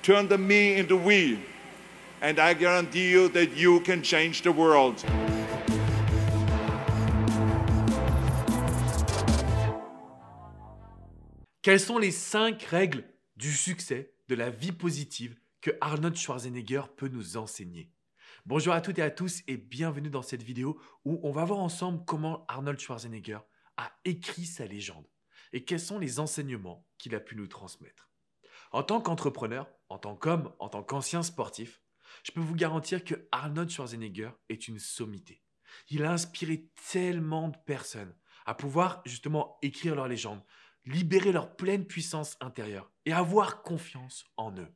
turn the me into we, and I guarantee you that you can change the world. Quelles sont les 5 règles du succès, de la vie positive que Arnold Schwarzenegger peut nous enseigner? Bonjour à toutes et à tous et bienvenue dans cette vidéo où on va voir ensemble comment Arnold Schwarzenegger a écrit sa légende et quels sont les enseignements qu'il a pu nous transmettre. En tant qu'entrepreneur, en tant qu'homme, en tant qu'ancien sportif, je peux vous garantir que Arnold Schwarzenegger est une sommité. Il a inspiré tellement de personnes à pouvoir justement écrire leur légende, libérer leur pleine puissance intérieure et avoir confiance en eux.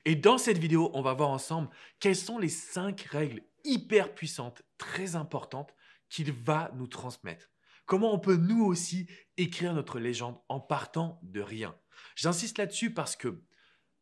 Et dans cette vidéo, on va voir ensemble quelles sont les 5 règles hyper puissantes, très importantes qu'il va nous transmettre. Comment on peut nous aussi écrire notre légende en partant de rien. J'insiste là-dessus parce que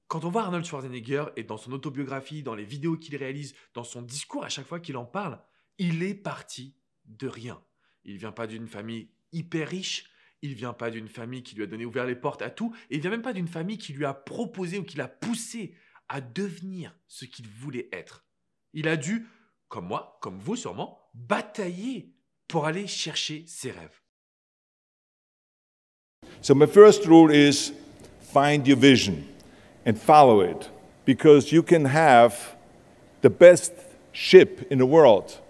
quand on voit Arnold Schwarzenegger et dans son autobiographie, dans les vidéos qu'il réalise, dans son discours à chaque fois qu'il en parle, il est parti de rien. Il ne vient pas d'une famille hyper riche. Il ne vient pas d'une famille qui lui a ouvert les portes à tout. Et il ne vient même pas d'une famille qui lui a proposé ou qui l'a poussé à devenir ce qu'il voulait être. Il a dû, comme moi, comme vous sûrement, batailler pour aller chercher ses rêves. So my first rule is find your vision and follow it, because you can have the best ship in the world.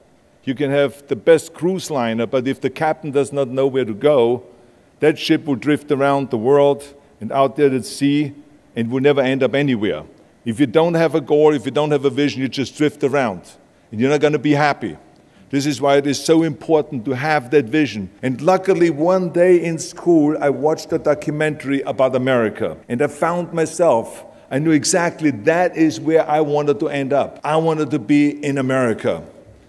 You can have the best cruise liner, but if the captain does not know where to go, that ship will drift around the world and out there at sea and will never end up anywhere. If you don't have a goal, if you don't have a vision, you just drift around and you're not going to be happy. This is why it is so important to have that vision. And luckily, one day in school, I watched a documentary about America and I found myself. I knew exactly that is where I wanted to end up. I wanted to be in America.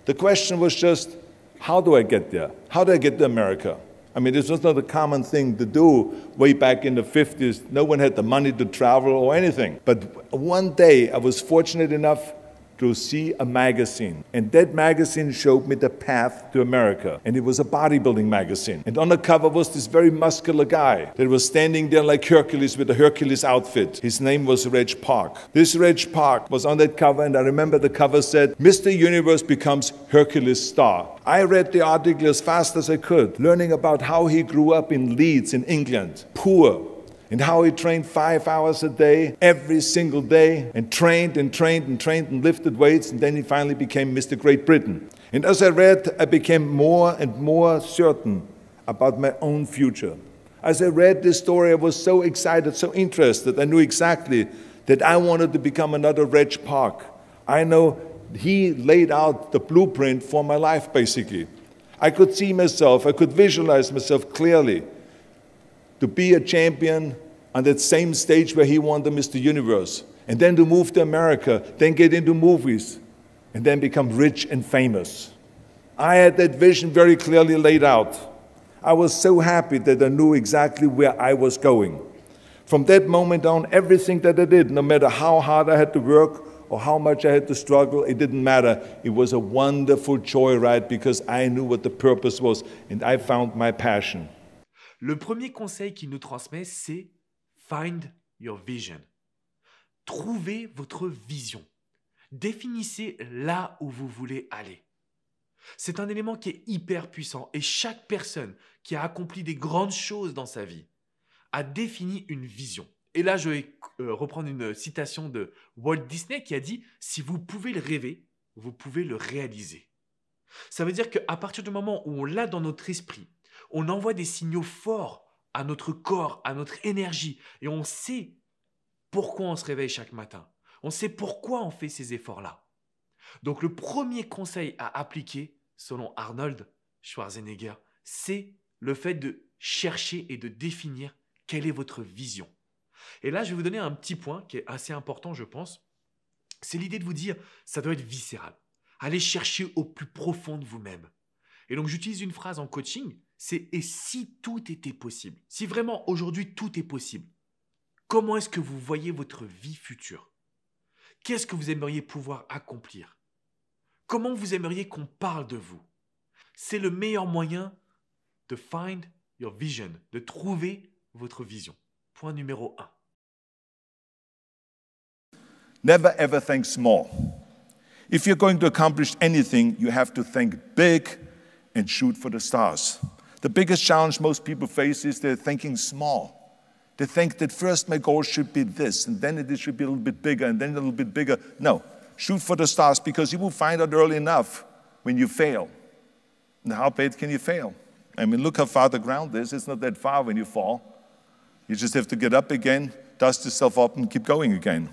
The question was just, how do I get there? How do I get to America? I mean, this was not a common thing to do way back in the 50s. No one had the money to travel or anything. But one day, I was fortunate enough to see a magazine. And that magazine showed me the path to America. And it was a bodybuilding magazine. And on the cover was this very muscular guy that was standing there like Hercules with a Hercules outfit. His name was Reg Park. This Reg Park was on that cover, and I remember the cover said, Mr. Universe becomes Hercules star. I read the article as fast as I could, learning about how he grew up in Leeds in England, poor, and how he trained 5 hours a day, every single day, and trained and trained and trained and lifted weights, and then he finally became Mr. Great Britain. And as I read, I became more and more certain about my own future. As I read this story, I was so excited, so interested. I knew exactly that I wanted to become another Reg Park. I know he laid out the blueprint for my life, basically. I could see myself, I could visualize myself clearly to be a champion on that same stage where he won the Mr. Universe, and then to move to America, then get into movies, and then become rich and famous. I had that vision very clearly laid out. I was so happy that I knew exactly where I was going. From that moment on, everything that I did, no matter how hard I had to work or how much I had to struggle, it didn't matter. It was a wonderful joyride because I knew what the purpose was, and I found my passion. Le premier conseil qu'il nous transmet, c'est « Find your vision ». Trouvez votre vision. Définissez là où vous voulez aller. C'est un élément qui est hyper puissant et chaque personne qui a accompli des grandes choses dans sa vie a défini une vision. Et là, je vais reprendre une citation de Walt Disney qui a dit « Si vous pouvez le rêver, vous pouvez le réaliser ». Ça veut dire qu'à partir du moment où on l'a dans notre esprit, on envoie des signaux forts à notre corps, à notre énergie. Et on sait pourquoi on se réveille chaque matin. On sait pourquoi on fait ces efforts-là. Donc le premier conseil à appliquer, selon Arnold Schwarzenegger, c'est le fait de chercher et de définir quelle est votre vision. Et là, je vais vous donner un petit point qui est assez important, je pense. C'est l'idée de vous dire, ça doit être viscéral. Allez chercher au plus profond de vous-même. Et donc, j'utilise une phrase en coaching, c'est « et si tout était possible ?» Si vraiment, aujourd'hui, tout est possible, comment est-ce que vous voyez votre vie future? Qu'est-ce que vous aimeriez pouvoir accomplir? Comment vous aimeriez qu'on parle de vous? C'est le meilleur moyen de find your vision, de trouver votre vision. Point numéro 1. Never ever think small. If you're going to accomplish anything, you have to think big and shoot for the stars. The biggest challenge most people face is they're thinking small. They think that first my goal should be this, and then it should be a little bit bigger, and then a little bit bigger. No, shoot for the stars, because you will find out early enough when you fail. And how bad can you fail? I mean, look how far the ground is. It's not that far when you fall. You just have to get up again, dust yourself up, and keep going again.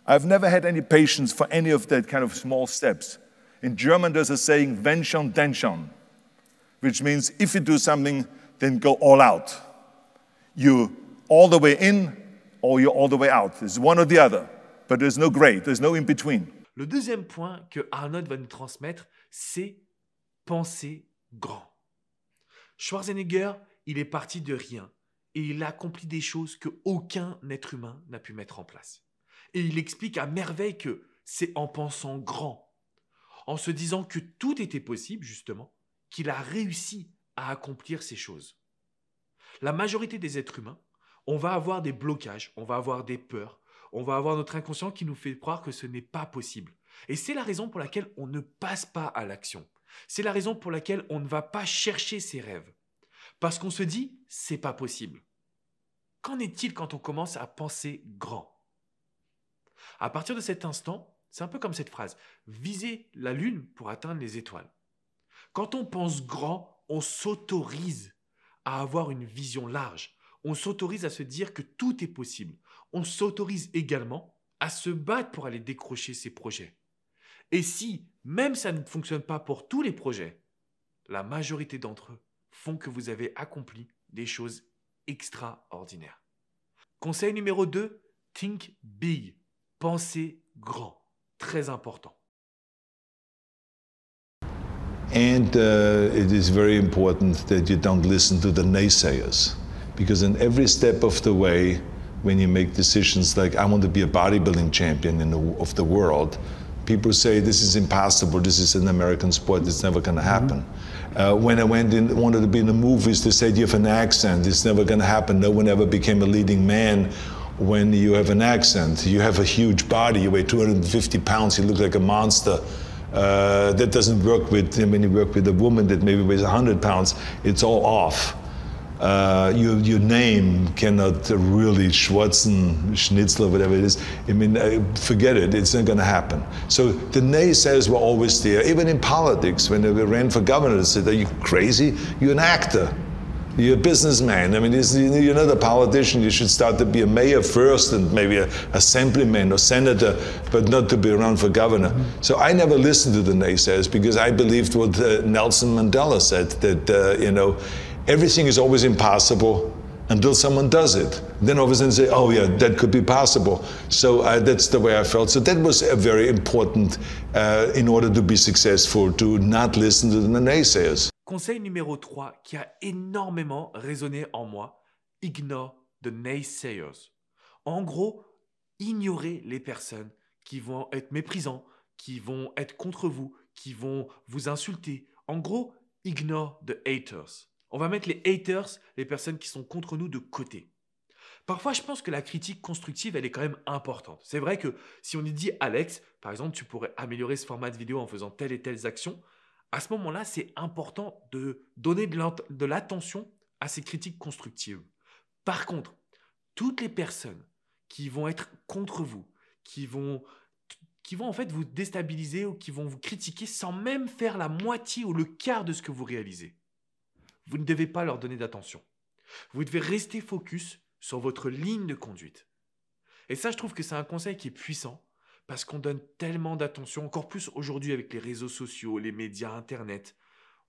I've never had any patience for any of that kind of small steps. In German, there's a saying, wenn schon, denn schon, which means if you do something, then go all out. You all the way in, or you're all the way out. It's one or the other, but there's no gray, there's no in between. Le deuxième point que Arnold va nous transmettre, c'est penser grand. Schwarzenegger, il est parti de rien et il a accompli des choses qu'aucun être humain n'a pu mettre en place. Et il explique à merveille que c'est en pensant grand, en se disant que tout était possible justement, qu'il a réussi à accomplir ces choses. La majorité des êtres humains, on va avoir des blocages, on va avoir des peurs, on va avoir notre inconscient qui nous fait croire que ce n'est pas possible. Et c'est la raison pour laquelle on ne passe pas à l'action. C'est la raison pour laquelle on ne va pas chercher ses rêves. Parce qu'on se dit, c'est pas possible. Qu'en est-il quand on commence à penser grand? À partir de cet instant, c'est un peu comme cette phrase, viser la lune pour atteindre les étoiles. Quand on pense grand, on s'autorise à avoir une vision large. On s'autorise à se dire que tout est possible. On s'autorise également à se battre pour aller décrocher ses projets. Et si, même ça ne fonctionne pas pour tous les projets, la majorité d'entre eux font que vous avez accompli des choses extraordinaires. Conseil numéro 2, think big. Pensez grand. Très important. And it is very important that you don't listen to the naysayers, because in every step of the way, when you make decisions like, I want to be a bodybuilding champion of the world, people say, this is impossible, this is an American sport, it's never going to happen. When I wanted to be in the movies, they said, you have an accent, it's never going to happen. No one ever became a leading man when you have an accent. You have a huge body, you weigh 250 pounds, you look like a monster. That doesn't work when you work with a woman that maybe weighs 100 pounds, it's all off. Your name cannot really, Schnitzel, whatever it is, I mean, forget it, it's not going to happen. So the naysayers were always there, even in politics. When they ran for governor, they said, are you crazy? You're an actor. You're a businessman. I mean, you're not a politician. You should start to be a mayor first and maybe a assemblyman or senator, but not to be around for governor. So I never listened to the naysayers because I believed what Nelson Mandela said, that, you know, everything is always impossible until someone does it. Then all of a sudden say, oh yeah, that could be possible. So that's the way I felt. So that was a very important in order to be successful, to not listen to the naysayers. Conseil numéro 3 qui a énormément résonné en moi, ignore the naysayers. En gros, ignorez les personnes qui vont être méprisants, qui vont être contre vous, qui vont vous insulter. En gros, ignore the haters. On va mettre les haters, les personnes qui sont contre nous, de côté. Parfois, je pense que la critique constructive, elle est quand même importante. C'est vrai que si on dit « Alex, par exemple, tu pourrais améliorer ce format de vidéo en faisant telle et telle action », à ce moment-là, c'est important de donner de l'attention à ces critiques constructives. Par contre, toutes les personnes qui vont être contre vous, qui vont en fait vous déstabiliser ou qui vont vous critiquer sans même faire la moitié ou le quart de ce que vous réalisez, vous ne devez pas leur donner d'attention. Vous devez rester focus sur votre ligne de conduite. Et ça, je trouve que c'est un conseil qui est puissant parce qu'on donne tellement d'attention, encore plus aujourd'hui avec les réseaux sociaux, les médias, Internet.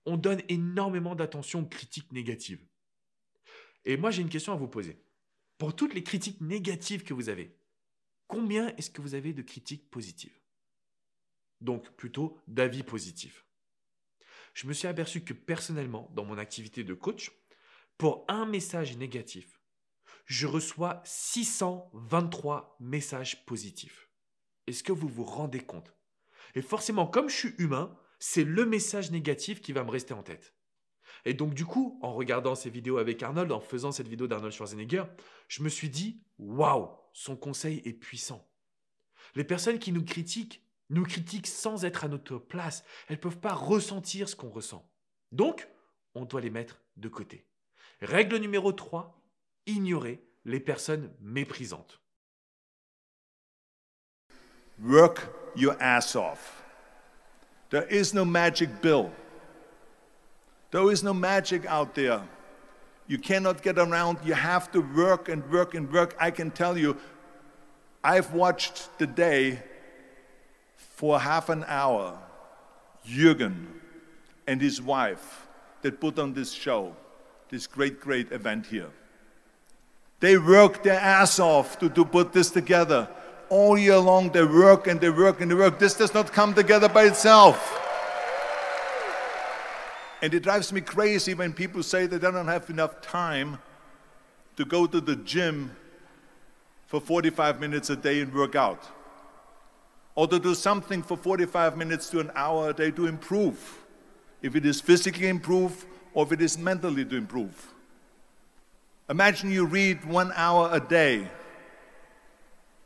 On donne énormément d'attention aux critiques négatives. Et moi, j'ai une question à vous poser. Pour toutes les critiques négatives que vous avez, combien est-ce que vous avez de critiques positives? Donc, plutôt d'avis positifs. Je me suis aperçu que personnellement, dans mon activité de coach, pour un message négatif, je reçois 623 messages positifs. Est-ce que vous vous rendez compte? Et forcément, comme je suis humain, c'est le message négatif qui va me rester en tête. Et donc du coup, en regardant ces vidéos avec Arnold, en faisant cette vidéo d'Arnold Schwarzenegger, je me suis dit, waouh, son conseil est puissant. Les personnes qui nous critiquent sans être à notre place. Elles ne peuvent pas ressentir ce qu'on ressent. Donc, on doit les mettre de côté. Règle numéro 3, ignorer les personnes méprisantes. Work your ass off. There is no magic bill. There is no magic out there. You cannot get around. You have to work and work and work. I can tell you, I've watched the day for half an hour, Jürgen and his wife that put on this show, this great, great event here. They worked their ass off to put this together. All year long, they work and they work and they work. This does not come together by itself. And it drives me crazy when people say that they don't have enough time to go to the gym for 45 minutes a day and work out. Or to do something for 45 minutes to an hour a day to improve. If it is physically improve or if it is mentally to improve. Imagine you read 1 hour a day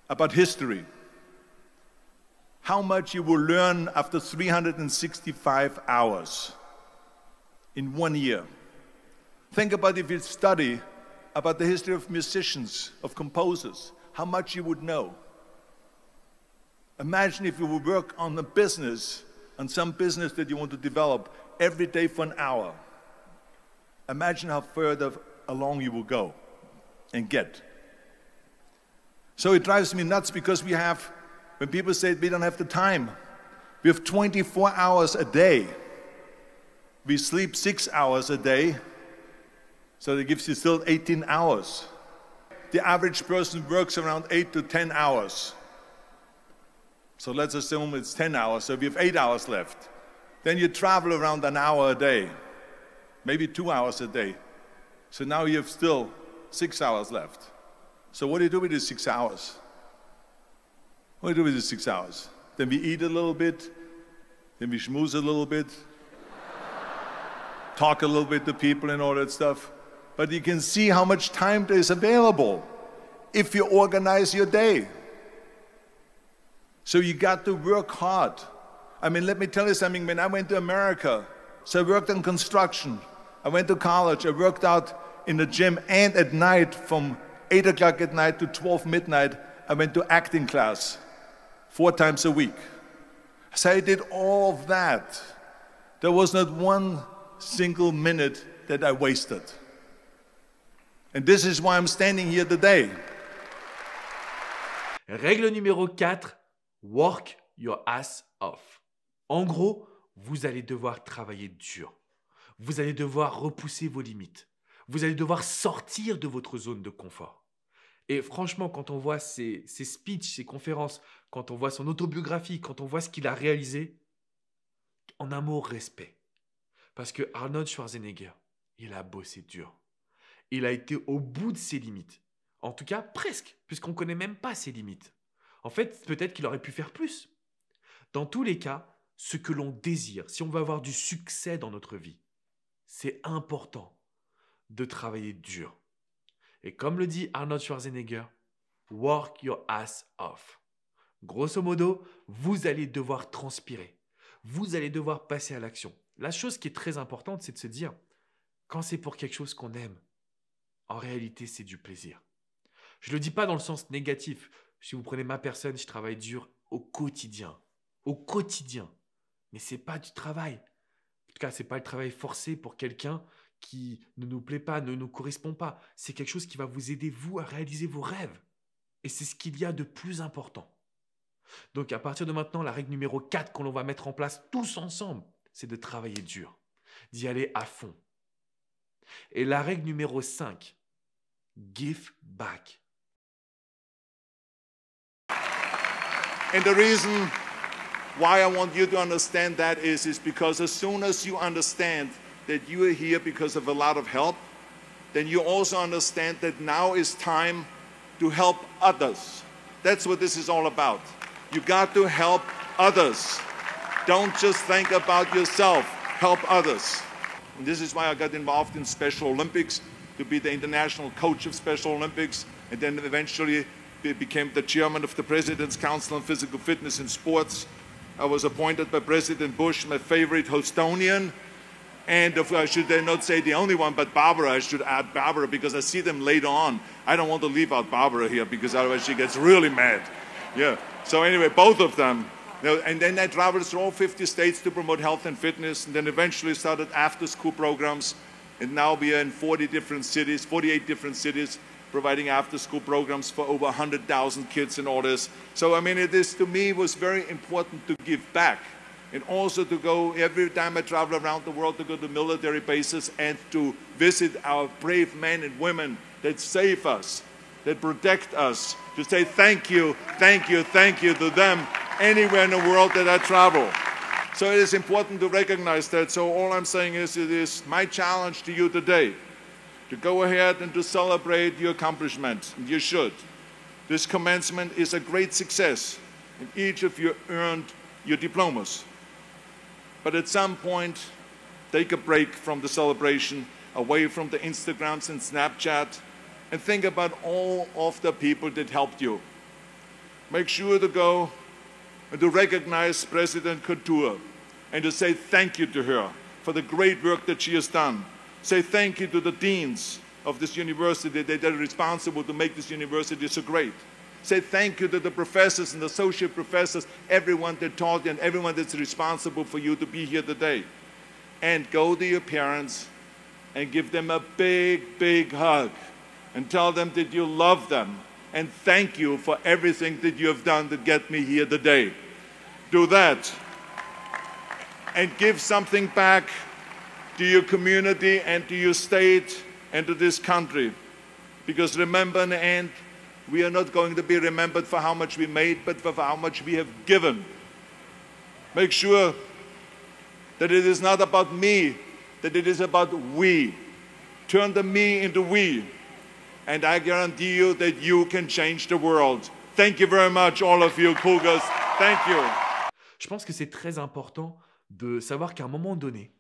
about history. How much you will learn after 365 hours in 1 year. Think about if you study about the history of musicians, of composers, how much you would know. Imagine if you would work on a business, on some business that you want to develop every day for an hour. Imagine how further along you will go and get. So it drives me nuts because we have, when people say we don't have the time, we have 24 hours a day. We sleep 6 hours a day, so that gives you still 18 hours. The average person works around 8 to 10 hours. So let's assume it's 10 hours, so we have 8 hours left. Then you travel around an hour a day, maybe 2 hours a day. So now you have still 6 hours left. So what do you do with these 6 hours? What do you do with these 6 hours? Then we eat a little bit, then we schmooze a little bit, talk a little bit to people and all that stuff. But you can see how much time there is available if you organize your day. So you got to work hard. I mean, let me tell you something. When I went to America, so I worked on construction. I went to college. I worked out in the gym, and at night, from 8 o'clock at night to 12 midnight, I went to acting class 4 times a week. So I did all of that. There was not one single minute that I wasted. And this is why I'm standing here today. Règle numéro 4, work your ass off. En gros, vous allez devoir travailler dur. Vous allez devoir repousser vos limites. Vous allez devoir sortir de votre zone de confort. Et franchement, quand on voit ses speeches, ses conférences, quand on voit son autobiographie, quand on voit ce qu'il a réalisé, en un mot, respect. Parce que Arnold Schwarzenegger, il a bossé dur. Il a été au bout de ses limites. En tout cas, presque, puisqu'on ne connaît même pas ses limites. En fait, peut-être qu'il aurait pu faire plus. Dans tous les cas, ce que l'on désire, si on veut avoir du succès dans notre vie, c'est important de travailler dur. Et comme le dit Arnold Schwarzenegger, work your ass off. Grosso modo, vous allez devoir transpirer. Vous allez devoir passer à l'action. La chose qui est très importante, c'est de se dire, quand c'est pour quelque chose qu'on aime, en réalité, c'est du plaisir. Je ne le dis pas dans le sens négatif. Si vous prenez ma personne, je travaille dur au quotidien. Au quotidien. Mais ce n'est pas du travail. En tout cas, ce n'est pas le travail forcé pour quelqu'un qui ne nous plaît pas, ne nous correspond pas. C'est quelque chose qui va vous aider, vous, à réaliser vos rêves. Et c'est ce qu'il y a de plus important. Donc, à partir de maintenant, la règle numéro 4 qu'on va mettre en place tous ensemble, c'est de travailler dur, d'y aller à fond. Et la règle numéro 5, give back. And the reason why I want you to understand that is because as soon as you understand that you are here because of a lot of help, then you also understand that now is time to help others. That's what this is all about. You got to help others. Don't just think about yourself, help others. And this is why I got involved in Special Olympics, to be the international coach of Special Olympics, and then eventually became the chairman of the President's Council on Physical Fitness in Sports. I was appointed by President Bush, my favorite Hostonian. And I should not say the only one, but Barbara, I should add Barbara, because I see them later on. I don't want to leave out Barbara here, because otherwise she gets really mad. Yeah, so anyway, both of them. And then I traveled through all 50 states to promote health and fitness, and then eventually started after-school programs. And now we are in 48 different cities, providing after-school programs for over 100,000 kids and all this. So, I mean, it is, to me, was very important to give back. And also to go, every time I travel around the world, to go to military bases and to visit our brave men and women that save us, that protect us, to say thank you, thank you, thank you to them anywhere in the world that I travel. So it is important to recognize that. So all I'm saying is, it is my challenge to you today to go ahead and to celebrate your accomplishments. And you should. This commencement is a great success, and each of you earned your diplomas. But at some point, take a break from the celebration, away from the Instagrams and Snapchat, and think about all of the people that helped you. Make sure to go and to recognize President Couture and to say thank you to her for the great work that she has done. Say thank you to the deans of this university that are responsible to make this university so great. Say thank you to the professors and associate professors, everyone that taught you and everyone that's responsible for you to be here today. And go to your parents and give them a big, big hug and tell them that you love them and thank you for everything that you have done to get me here today. Do that and give something back to your community and to your state and to this country. Because remember, in the end, we are not going to be remembered for how much we made, but for how much we have given. Make sure that it is not about me, that it is about we. Turn the me into we. And I guarantee you that you can change the world. Thank you very much, all of you Cougars. Thank you. Je pense que c'est très important de savoir qu'à un moment donné,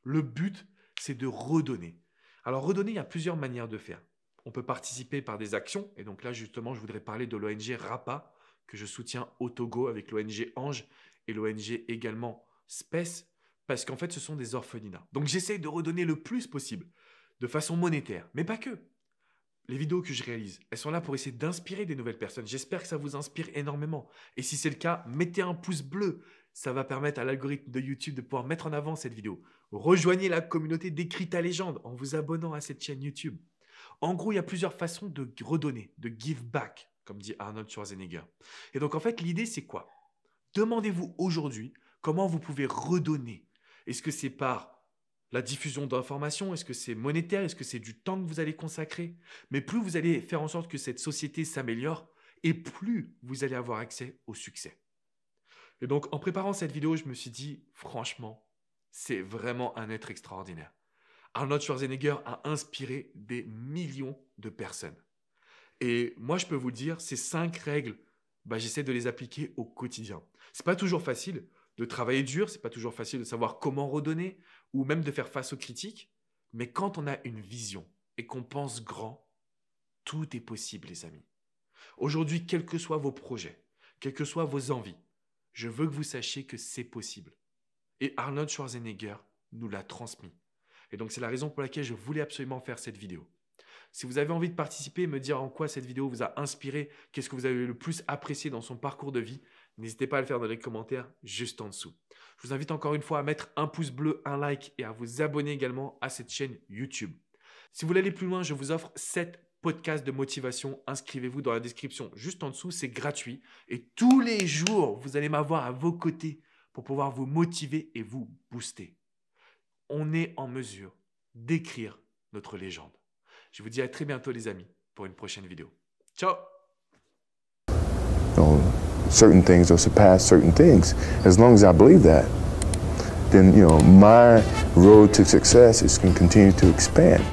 le but, c'est de redonner. Alors, redonner, il y a plusieurs manières de faire. On peut participer par des actions. Et donc là, justement, je voudrais parler de l'ONG RAPA, que je soutiens au Togo avec l'ONG Ange et l'ONG également Spes, parce qu'en fait, ce sont des orphelinats. Donc, j'essaie de redonner le plus possible, de façon monétaire, mais pas que. Les vidéos que je réalise, elles sont là pour essayer d'inspirer des nouvelles personnes. J'espère que ça vous inspire énormément. Et si c'est le cas, mettez un pouce bleu. Ça va permettre à l'algorithme de YouTube de pouvoir mettre en avant cette vidéo. Rejoignez la communauté d'écrit à légende en vous abonnant à cette chaîne YouTube. En gros, il y a plusieurs façons de redonner, de give back, comme dit Arnold Schwarzenegger. Et donc, en fait, l'idée, c'est quoi? Demandez-vous aujourd'hui comment vous pouvez redonner. Est-ce que c'est par la diffusion d'informations? Est-ce que c'est monétaire? Est-ce que c'est du temps que vous allez consacrer? Mais plus vous allez faire en sorte que cette société s'améliore et plus vous allez avoir accès au succès. Et donc, en préparant cette vidéo, je me suis dit, franchement, c'est vraiment un être extraordinaire. Arnold Schwarzenegger a inspiré des millions de personnes. Et moi, je peux vous le dire, ces 5 règles, j'essaie de les appliquer au quotidien. Ce n'est pas toujours facile de travailler dur, ce n'est pas toujours facile de savoir comment redonner ou même de faire face aux critiques. Mais quand on a une vision et qu'on pense grand, tout est possible, les amis. Aujourd'hui, quels que soient vos projets, quelles que soient vos envies, je veux que vous sachiez que c'est possible. Et Arnold Schwarzenegger nous l'a transmis. Et donc, c'est la raison pour laquelle je voulais absolument faire cette vidéo. Si vous avez envie de participer et me dire en quoi cette vidéo vous a inspiré, qu'est-ce que vous avez le plus apprécié dans son parcours de vie, n'hésitez pas à le faire dans les commentaires juste en dessous. Je vous invite encore une fois à mettre un pouce bleu, un like et à vous abonner également à cette chaîne YouTube. Si vous voulez aller plus loin, je vous offre 7 podcasts de motivation. Inscrivez-vous dans la description juste en dessous, c'est gratuit. Et tous les jours, vous allez m'avoir à vos côtés pour pouvoir vous motiver et vous booster. On est en mesure d'écrire notre légende. Je vous dis à très bientôt les amis pour une prochaine vidéo. Ciao! Certain things will surpass certain things. As long as I believe that, then my road to success is going to continue to expand.